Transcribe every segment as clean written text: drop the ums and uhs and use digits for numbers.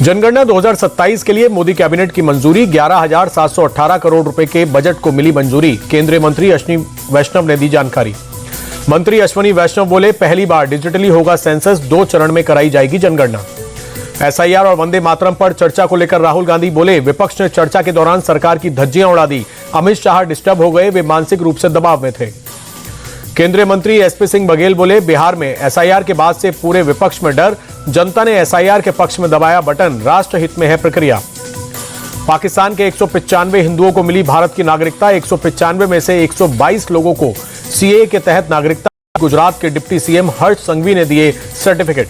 जनगणना 2027 के लिए मोदी कैबिनेट की मंजूरी। 11,718 करोड़ रुपए के बजट को मिली मंजूरी। केंद्रीय मंत्री अश्विनी वैष्णव ने दी जानकारी। मंत्री अश्विनी वैष्णव बोले, पहली बार डिजिटली होगा सेंसस, 2 चरण में कराई जाएगी जनगणना। एसआईआर और वंदे मातरम पर चर्चा को लेकर राहुल गांधी बोले, विपक्ष ने चर्चा के दौरान सरकार की धज्जियां उड़ा दी। अमित शाह डिस्टर्ब हो गए, वे मानसिक रूप से दबाव में थे। केंद्रीय मंत्री एसपी सिंह बघेल बोले, बिहार में एसआईआर के बाद से पूरे विपक्ष में डर, जनता ने एसआईआर के पक्ष में दबाया बटन, राष्ट्र हित में है प्रक्रिया। पाकिस्तान के 195 हिंदुओं को मिली भारत की नागरिकता। 195 में से 122 लोगों को सीएए के तहत नागरिकता। गुजरात के डिप्टी सीएम हर्ष संघवी ने दिए सर्टिफिकेट।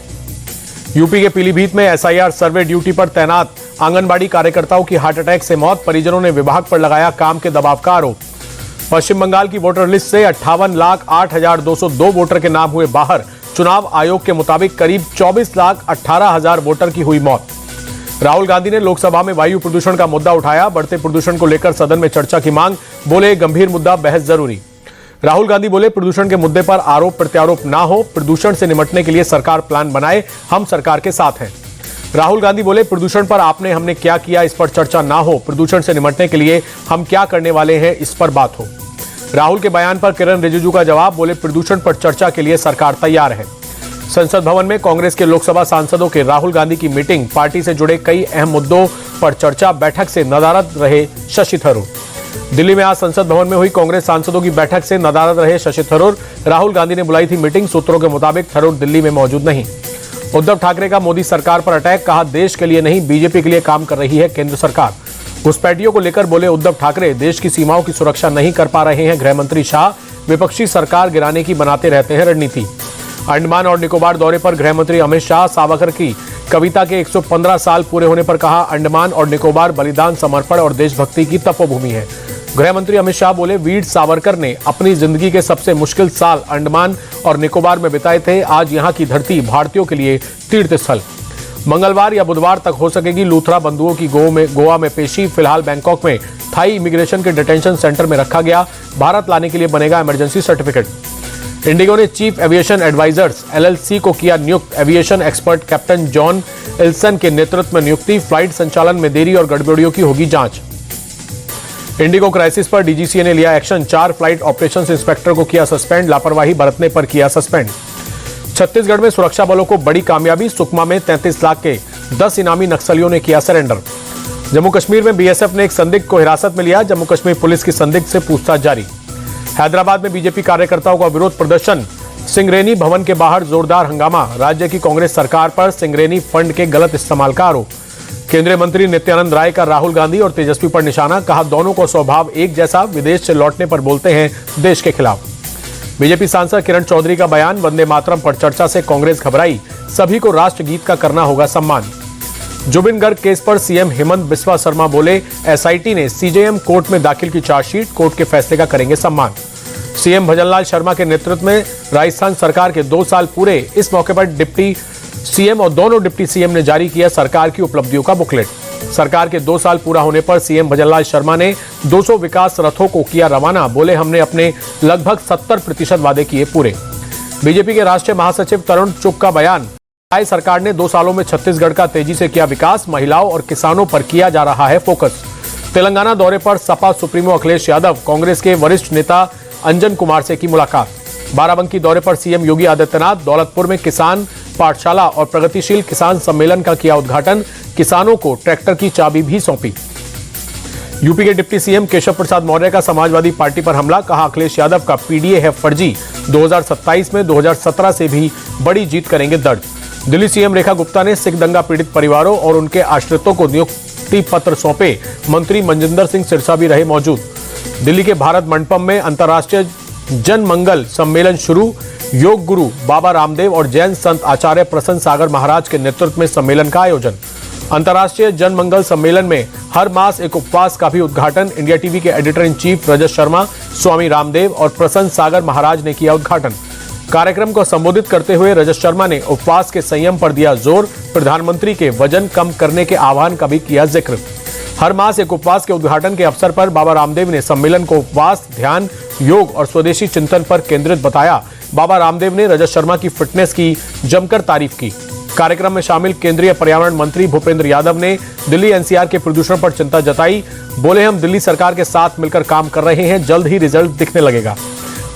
यूपी के पीलीभीत में एसआईआर सर्वे ड्यूटी पर तैनात आंगनबाड़ी कार्यकर्ताओं की हार्ट अटैक से मौत। परिजनों ने विभाग पर लगाया काम के दबाव का आरोप। पश्चिम बंगाल की वोटर लिस्ट से 58,08,202 वोटर के नाम हुए बाहर। चुनाव आयोग के मुताबिक करीब 24,18,000 वोटर की हुई मौत। राहुल गांधी ने लोकसभा में वायु प्रदूषण का मुद्दा उठाया। बढ़ते प्रदूषण को लेकर सदन में चर्चा की मांग। बोले, गंभीर मुद्दा, बहस जरूरी। राहुल गांधी बोले, प्रदूषण के मुद्दे पर आरोप प्रत्यारोप ना हो, प्रदूषण से निपटने के लिए सरकार प्लान बनाए, हम सरकार के साथ हैं। राहुल गांधी बोले, प्रदूषण पर आपने हमने क्या किया इस पर चर्चा ना हो, प्रदूषण से निपटने के लिए हम क्या करने वाले हैं इस पर बात हो। राहुल के बयान पर किरण रिजिजू का जवाब। बोले, प्रदूषण पर चर्चा के लिए सरकार तैयार है। संसद भवन में कांग्रेस के लोकसभा सांसदों के राहुल गांधी की मीटिंग। पार्टी से जुड़े कई अहम मुद्दों पर चर्चा। बैठक से नदारद रहे शशि थरूर। दिल्ली में आज संसद भवन में हुई कांग्रेस सांसदों की बैठक से नदारद रहे शशि थरूर। राहुल गांधी ने बुलाई थी मीटिंग। सूत्रों के मुताबिक थरूर दिल्ली में मौजूद नहीं। उद्धव ठाकरे का मोदी सरकार पर अटैक। कहा, देश के लिए नहीं बीजेपी के लिए काम कर रही है केंद्र सरकार। घुसपैठियों को लेकर बोले उद्धव ठाकरे, देश की सीमाओं की सुरक्षा नहीं कर पा रहे हैं गृह मंत्री शाह। विपक्षी सरकार गिराने की बनाते रहते हैं रणनीति। अंडमान और निकोबार दौरे पर गृह मंत्री अमित शाह। सावरकर की कविता के 115 साल पूरे होने पर कहा, अंडमान और निकोबार बलिदान, समर्पण और देशभक्ति की तपोभूमि है। गृह मंत्री अमित शाह बोले, वीर सावरकर ने अपनी जिंदगी के सबसे मुश्किल साल अंडमान और निकोबार में बिताए थे। आज यहाँ की धरती भारतीयों के लिए तीर्थ स्थल। मंगलवार या बुधवार तक हो सकेगी लूथरा बंधुओं की गोवा में पेशी। फिलहाल बैंकॉक में थाई इमिग्रेशन के डिटेंशन सेंटर में रखा गया। भारत लाने के लिए बनेगा इमरजेंसी सर्टिफिकेट। इंडिगो ने चीफ एविएशन एडवाइजर्स एलएलसी को किया नियुक्त। एविएशन एक्सपर्ट कैप्टन जॉन इल्सन के नेतृत्व में नियुक्ति। फ्लाइट संचालन में देरी और गड़बड़ियों की होगी जांच। इंडिगो क्राइसिस पर डीजीसीए ने लिया एक्शन। 4 फ्लाइट ऑपरेशंस इंस्पेक्टर को किया सस्पेंड। लापरवाही बरतने पर किया सस्पेंड। छत्तीसगढ़ में सुरक्षा बलों को बड़ी कामयाबी। सुकमा में 33 लाख के 10 इनामी नक्सलियों ने किया सरेंडर। जम्मू कश्मीर में बीएसएफ ने एक संदिग्ध को हिरासत में लिया। जम्मू कश्मीर पुलिस की संदिग्ध से पूछताछ जारी। हैदराबाद में बीजेपी कार्यकर्ताओं का विरोध प्रदर्शन। सिंगरेनी भवन के बाहर जोरदार हंगामा। राज्य की कांग्रेस सरकार पर सिंगरेनी फंड के गलत इस्तेमाल का आरोप। केंद्रीय मंत्री नित्यानंद राय का राहुल गांधी और तेजस्वी पर निशाना। कहा, दोनों को स्वभाव एक जैसा, विदेश से लौटने पर बोलते हैं देश के खिलाफ। बीजेपी सांसद किरण चौधरी का बयान। वंदे मातरम पर चर्चा से कांग्रेस घबराई। सभी को राष्ट्रगीत का करना होगा सम्मान। जुबिन गर्ग केस पर सीएम हेमंत बिस्वा शर्मा बोले, एसआईटी ने सीजेएम कोर्ट में दाखिल की चार्जशीट, कोर्ट के फैसले का करेंगे सम्मान। सीएम भजनलाल शर्मा के नेतृत्व में राजस्थान सरकार के 2 साल पूरे। इस मौके पर डिप्टी सीएम और दोनों डिप्टी सीएम ने जारी किया सरकार की उपलब्धियों का बुकलेट। सरकार के 2 साल पूरा होने पर सीएम भजनलाल शर्मा ने 200 विकास रथों को किया रवाना। बोले, हमने अपने लगभग 70% वादे किए पूरे। बीजेपी के राष्ट्रीय महासचिव तरुण चुग का बयान। सरकार ने 2 सालों में छत्तीसगढ़ का तेजी से किया विकास। महिलाओं और किसानों पर किया जा रहा है फोकस। तेलंगाना दौरे पर सपा सुप्रीमो अखिलेश यादव। कांग्रेस के वरिष्ठ नेता अंजन कुमार से की मुलाकात। बाराबंकी दौरे पर सीएम योगी आदित्यनाथ। दौलतपुर में किसान पाठशाला और प्रगतिशील किसान सम्मेलन का किया उद्घाटन। किसानों को ट्रैक्टर की चाबी भी सौंपी। यूपी के डिप्टी सीएम केशव प्रसाद मौर्य का समाजवादी पार्टी पर हमला। कहा, अखिलेश यादव का पीडीए है फर्जी। 2027 में 2017 से भी बड़ी जीत करेंगे दर्ज। दिल्ली सीएम रेखा गुप्ता ने सिख दंगा पीड़ित परिवारों और उनके आश्रितों को नियुक्ति पत्र सौंपे। मंत्री मनजिंदर सिंह सिरसा भी रहे मौजूद। दिल्ली के भारत मंडपम में अंतर्राष्ट्रीय जन मंगल सम्मेलन शुरू। योग गुरु बाबा रामदेव और जैन संत आचार्य प्रसन्न सागर महाराज के नेतृत्व में सम्मेलन का आयोजन। अंतर्राष्ट्रीय जन मंगल सम्मेलन में हर मास एक उपवास का भी उद्घाटन। इंडिया टीवी के editor in chief Rajat Sharma, Swami Ramdev और प्रसन्न सागर महाराज ने किया उद्घाटन। कार्यक्रम को संबोधित करते हुए रजत शर्मा ने उपवास के संयम पर दिया जोर। प्रधानमंत्री के वजन कम करने के आह्वान का भी किया जिक्र। हर मास एक उपवास के उद्घाटन के अवसर पर बाबा रामदेव ने सम्मेलन को उपवास, ध्यान, योग और स्वदेशी चिंतन पर केंद्रित बताया। बाबा रामदेव ने रजत शर्मा की फिटनेस की जमकर तारीफ की। कार्यक्रम में शामिल केंद्रीय पर्यावरण मंत्री भूपेंद्र यादव ने दिल्ली एनसीआर के प्रदूषण पर चिंता जताई। बोले, हम दिल्ली सरकार के साथ मिलकर काम कर रहे हैं, जल्द ही रिजल्ट दिखने लगेगा।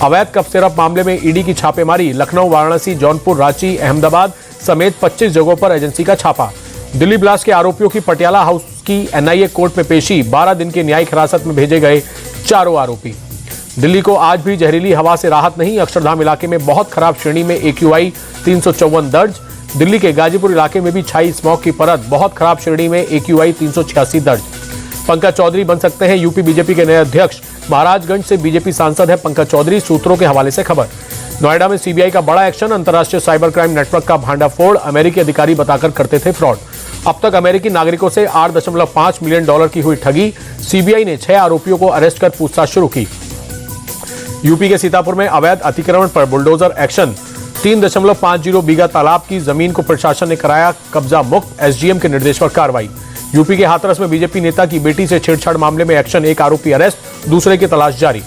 अवैध कफ सिरप मामले में ईडी की छापेमारी। लखनऊ, वाराणसी, जौनपुर, रांची, अहमदाबाद समेत 25 जगहों पर एजेंसी का छापा। दिल्ली ब्लास्ट के आरोपियों की पटियाला हाउस की एनआईए कोर्ट में पेशी। 12 दिन की न्यायिक हिरासत में भेजे गए चारों आरोपी। दिल्ली को आज भी जहरीली हवा से राहत नहीं। अक्षरधाम इलाके में बहुत खराब श्रेणी में AQI 354 दर्ज। दिल्ली के गाजीपुर इलाके में भी छाई स्मॉग की परत। बहुत खराब श्रेणी में AQI 386 दर्ज। पंकज चौधरी बन सकते हैं यूपी बीजेपी के नए अध्यक्ष। महाराजगंज से बीजेपी सांसद है पंकज चौधरी, सूत्रों के हवाले से खबर। नोएडा में सीबीआई का बड़ा एक्शन। अंतर्राष्ट्रीय साइबर क्राइम नेटवर्क का भांडाफोड़। अमेरिकी अधिकारी बताकर करते थे फ्रॉड। अब तक अमेरिकी नागरिकों से $8.5 मिलियन की हुई ठगी। सीबीआई ने 6 आरोपियों को अरेस्ट कर पूछताछ शुरू की। यूपी के सीतापुर में अवैध अतिक्रमण पर बुलडोजर एक्शन। 3.50 बीघा तालाब की जमीन को प्रशासन ने कराया कब्जा मुक्त। एसडीएम के निर्देश पर कार्रवाई। यूपी के हाथरस में बीजेपी नेता की बेटी से छेड़छाड़ मामले में एक्शन। एक आरोपी अरेस्ट, दूसरे की तलाश जारी।